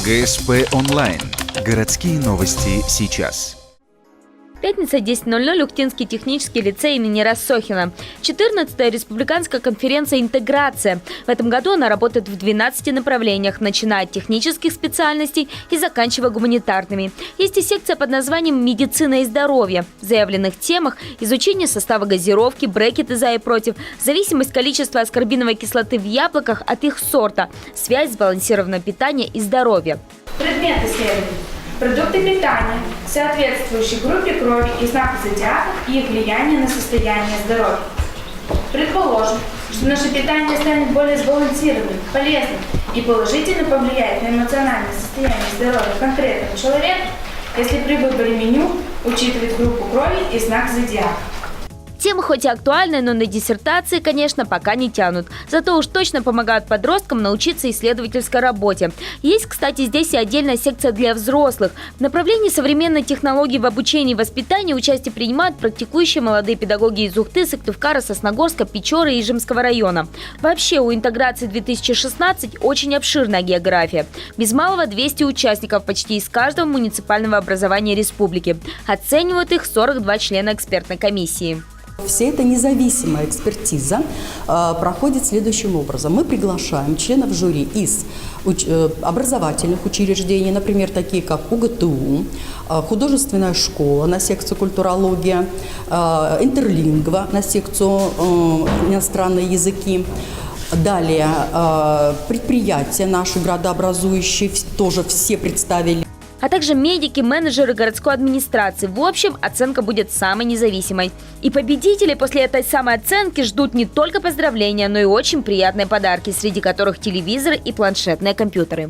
ГСП онлайн. Городские новости сейчас. Пятница, 10:00, Ухтинский технический лицей имени Рассохина. 14-я республиканская конференция «Интеграция». В этом году она работает в 12 направлениях, начиная от технических специальностей и заканчивая гуманитарными. Есть и секция под названием «Медицина и здоровье». В заявленных темах – изучение состава газировки, брекеты за и против, зависимость количества аскорбиновой кислоты в яблоках от их сорта, связь сбалансированного питания и здоровья. Предметы исследования. Продукты питания, соответствующие группе крови и знаку зодиака и их влияние на состояние здоровья. Предположим, что наше питание станет более сбалансированным, полезным и положительно повлияет на эмоциональное состояние здоровья конкретного человека, если при выборе меню учитывать группу крови и знак зодиака. Темы хоть и актуальны, но на диссертации, конечно, пока не тянут. Зато уж точно помогают подросткам научиться исследовательской работе. Есть, кстати, здесь и отдельная секция для взрослых. В направлении современной технологии в обучении и воспитании участие принимают практикующие молодые педагоги из Ухты, Сыктывкара, Сосногорска, Печоры и Ижемского района. Вообще у интеграции 2016 очень обширная география. Без малого 200 участников почти из каждого муниципального образования республики. Оценивают их 42 члена экспертной комиссии. Вся эта независимая экспертиза проходит следующим образом. Мы приглашаем членов жюри из образовательных учреждений, например, такие как УГТУ, художественная школа на секцию культурология, интерлингва на секцию иностранные языки. Далее предприятия наши градообразующие тоже все представили. А также медики, менеджеры городской администрации. В общем, оценка будет самой независимой. И победителей после этой самой оценки ждут не только поздравления, но и очень приятные подарки, среди которых телевизоры и планшетные компьютеры.